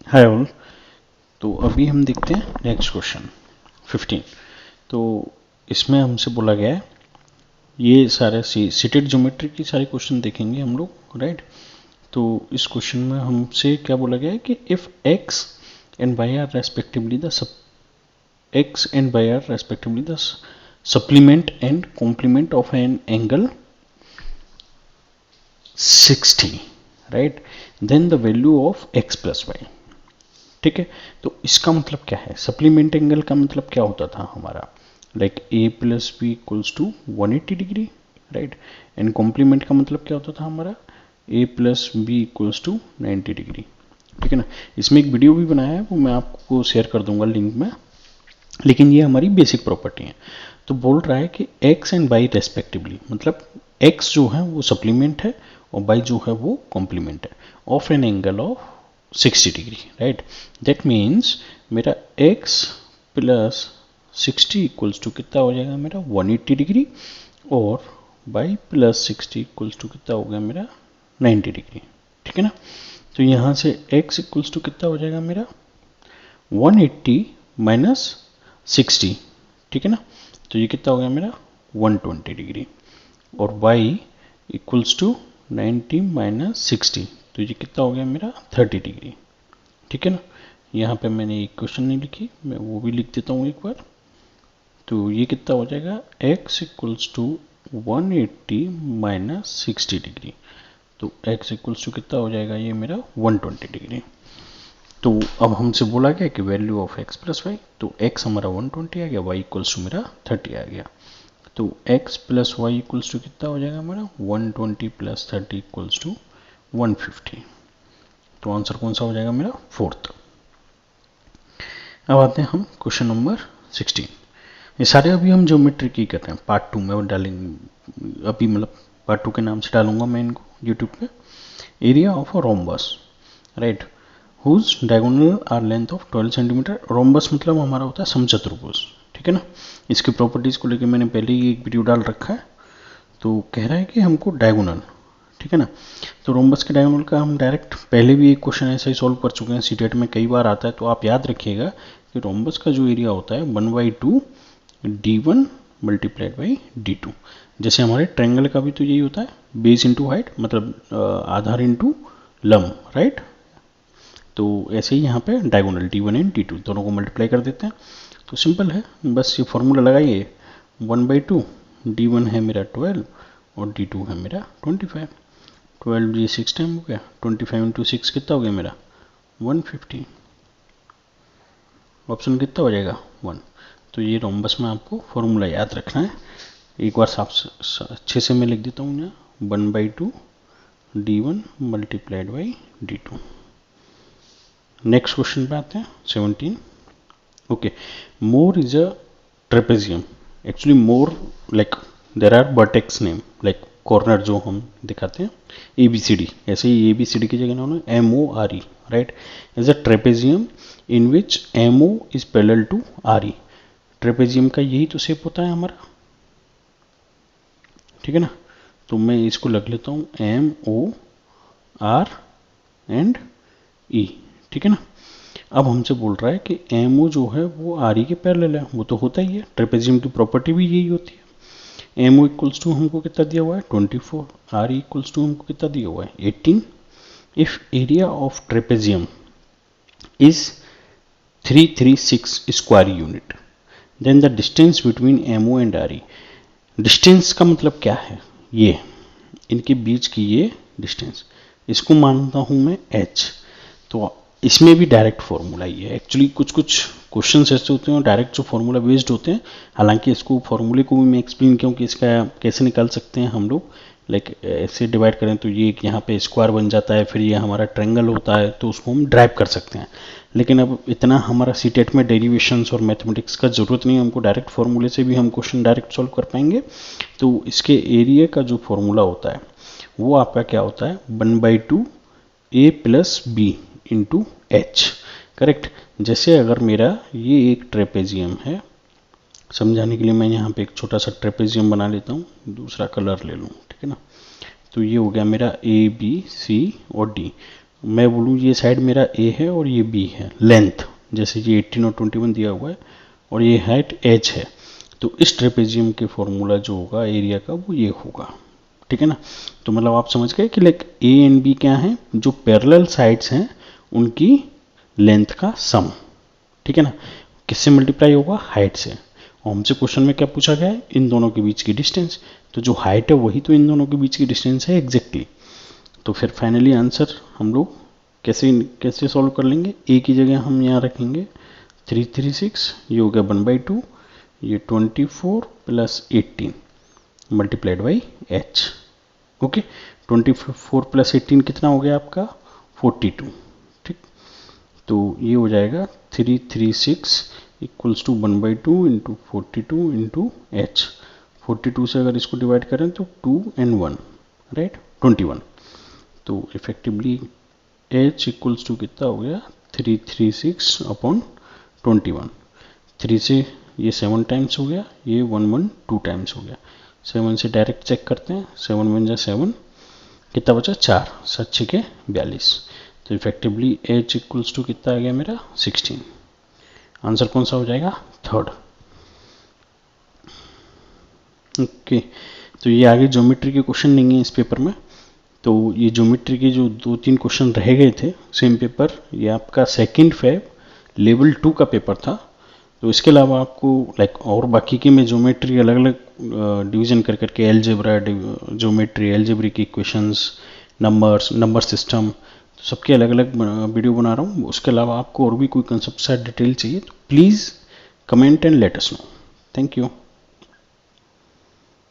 Hi all. तो अभी हम देखते हैं नेक्स्ट क्वेश्चन 15। तो इसमें हमसे बोला गया है, ये सारे सीटेड ज्योमेट्री की सारे क्वेश्चन देखेंगे हम लोग, राइट। तो इस क्वेश्चन में हमसे क्या बोला गया है कि if x and y are respectively the supplement and complement of an angle 60, right, then the value of x plus y। ठीक है, तो इसका मतलब क्या है? सप्लीमेंट एंगल का मतलब क्या होता था हमारा? Like A plus B equals to 180 degree, right. And complement का मतलब क्या होता था हमारा? A plus B equals to 90 degree. ठीक है ना। इसमें एक वीडियो भी बनाया है, वो मैं आपको शेयर कर दूंगा लिंक में, लेकिन ये हमारी बेसिक प्रॉपर्टी है। तो बोल रहा है कि x एंड y रेस्पेक्टिवली, मतलब x जो है वो सप्लीमेंट है और y जो है वो कॉम्प्लीमेंट है of an angle of 60 degree, right. That means मेरा x प्लस 60 इक्वल्स टू कितना हो जाएगा मेरा 180 डिग्री, और y प्लस 60 इक्वल्स टू कितना हो गया मेरा 90 डिग्री। ठीक है ना। तो यहाँ से x इक्वल्स टू कितना हो जाएगा मेरा 180 माइनस 60। ठीक है ना। तो ये कितना हो गया मेरा 120 डिग्री, और y इक्वल्स टू 90 माइनस 60, तो ये कितना हो गया मेरा 30 डिग्री। ठीक है ना। यहाँ पे मैंने एक क्वेश्चन नहीं लिखी, मैं वो भी लिख देता हूँ एक बार। तो ये कितना हो जाएगा x equals to 180 minus 60 degree, तो x इक्वल्स टू कितना हो जाएगा ये मेरा 120 डिग्री। तो अब हमसे बोला गया कि value of x plus Y, तो x हमारा 120 आ गया, y इक्वल्स टू मेरा 30 आ गया। तो x plus Y equals to कितना हो जाएगा हमारा 120 प्लस 30 इक्वल्स टू 150। तो आंसर कौन सा हो जाएगा मेरा फोर्थ। अब आते हैं हम क्वेश्चन नंबर 16। ये सारे अभी हम ज्योमेट्री की कर रहे हैं, पार्ट 2 में डालेंगे अभी, मतलब पार्ट 2 के नाम से डालूंगा मैं इनको यूट्यूब पे। Area of a rhombus, right, whose diagonal are length of 12 centimetre. Rhombus मतलब हमारा होता है समचतुर्भुज। ठीक है ना। इसकी प्रॉपर्टीज को लेकर मैंने पहले ही एक वीडियो डाल रखा है। तो कह रहा है कि हमको डायगोनल, ठीक है ना। तो रोम्बस के डायगोनल का हम डायरेक्ट पहले भी एक क्वेश्चन ऐसा ही सॉल्व कर चुके हैं, सीटेट में कई बार आता है। तो आप याद रखिएगा कि रोम्बस का जो एरिया होता है 1/2 d1 मल्टीप्लाइड बाई d2। जैसे हमारे ट्रायंगल का भी तो यही होता है, बेस इंटू हाइट, मतलब आधार इंटू लंब, राइट। तो ऐसे ही यहाँ पे डायगोनल d1 एंड d2 दोनों को मल्टीप्लाई कर देते हैं। तो सिंपल है, बस ये फॉर्मूला लगाइए, 1/2 d1 है मेरा 12 और d2 है मेरा 25। 12 ये 6 टाइम हो गया, 25 इंटू 6 कितना हो गया मेरा 150। ऑप्शन कितना हो जाएगा 1। तो ये रोम्बस में आपको फॉर्मूला याद रखना है। एक बार साफ अच्छे से मैं लिख देता हूँ यहाँ, 1/2 d1 multiplied by d2। Next question पे आते हैं 17। Okay, MORE is a trapezium. Actually MORE like there are vertex name, like corner जो हम दिखाते हैं ABCD, ऐसे ही ABCD की जगह उन्होंने MORE, right, is a trapezium in which MO is parallel to RE। Trapezium का यही तो शेप होता है हमारा। ठीक है ना। तो मैं इसको लग लेता हूँ MOR एंड E। ठीक है ना। अब हमसे बोल रहा है कि MO जो है वो RE के पैरेलल है, वो तो होता ही है, ट्रेपेजियम की प्रॉपर्टी भी यही होती है। MO इक्वल्स टू हमको कितना दिया हुआ है 24, RE इक्वल्स टू हमको कितना दिया हुआ है 18। If area of trapezium is 336 square unit, then the distance between MO and RE। Distance का मतलब क्या है? ये इनके बीच की ये डिस्टेंस, इसको मानता हूं मैं h। तो इसमें भी डायरेक्ट फॉर्मूला ही है। एक्चुअली कुछ कुछ क्वेश्चन ऐसे होते हैं डायरेक्ट जो फॉर्मूला बेस्ड होते हैं, हालांकि इसको फॉर्मूले को भी मैं एक्सप्लेन किया कि इसका कैसे निकाल सकते हैं हम लोग। लाइक ऐसे डिवाइड करें तो ये यहाँ पे स्क्वायर बन जाता है, फिर ये हमारा ट्रायंगल होता है, तो उसको हम ड्राइव कर सकते हैं। लेकिन अब इतना हमारा सीटेट में डेरिवेशंस और मैथमेटिक्स का ज़रूरत नहीं है, हमको डायरेक्ट फॉर्मूले से भी हम क्वेश्चन डायरेक्ट सॉल्व कर पाएंगे। तो इसके एरिया का जो फॉर्मूला होता है वो आपका क्या होता है 1/2 A plus B into H, correct. जैसे अगर मेरा ये एक ट्रेपेजियम है, समझाने के लिए मैं यहाँ पे एक छोटा सा ट्रेपेजियम बना लेता हूँ, दूसरा कलर ले लूँ, ठीक है ना। तो ये हो गया मेरा A B C और D। मैं बोलूँ ये साइड मेरा ए है और ये बी है, लेंथ जैसे ये 18 और 21 दिया हुआ है और ये हाइट एच है, तो इस ट्रेपेजियम के फॉर्मूला जो होगा एरिया का वो ये होगा, ठीक है ना। तो मतलब आप समझ गए कि लाइक ए एंड बी क्या है, जो पैरेलल साइड्स हैं उनकी लेंथ का सम, ठीक है ना। किससे मल्टीप्लाई होगा, हाइट से। और हमसे क्वेश्चन में क्या पूछा गया है, इन दोनों के बीच की डिस्टेंस, तो जो हाइट है वही तो इन दोनों के बीच की डिस्टेंस है एग्जैक्टली। तो फिर फाइनली आंसर हम लोग कैसे कैसे सॉल्व कर लेंगे, ए की जगह हम यहाँ रखेंगे 336, ये हो गया 1/2, ये 24 plus 18 multiplied by H. Okay, 24 plus 18 कितना हो गया आपका 42, ठीक। तो ये हो जाएगा 336 equals to 1/2 into 42 into H. 42 से अगर इसको डिवाइड करें तो 2 and 1 राइट 21। तो इफेक्टिवली एच इक्वल्स टू कितना हो गया 336 अपॉन 21। 3 से ये 7 टाइम्स हो गया, ये 112 टाइम्स हो गया। 7 से डायरेक्ट चेक करते हैं, 7 1 जा 7, कितना बचा 4, 7 6 के 42। तो इफेक्टिवली एच इक्वल्स टू कितना आ गया मेरा 16। आंसर कौन सा हो जाएगा, थर्ड। ओके, तो ये आगे ज्योमेट्री के क्वेश्चन नहीं है इस पेपर में। तो ये ज्योमेट्री के जो 2-3 क्वेश्चन रह गए थे सेम पेपर, ये आपका 2 Feb लेवल 2 का पेपर था। तो इसके अलावा आपको लाइक और बाकी के में ज्योमेट्री अलग अलग डिवीजन कर करके algebra geometry, algebraic equations, number system, तो सबके अलग अलग वीडियो बना रहा हूँ। उसके अलावा आपको और भी कोई कंसेप्ट से डिटेल चाहिए तो please comment and let us know. Thank you.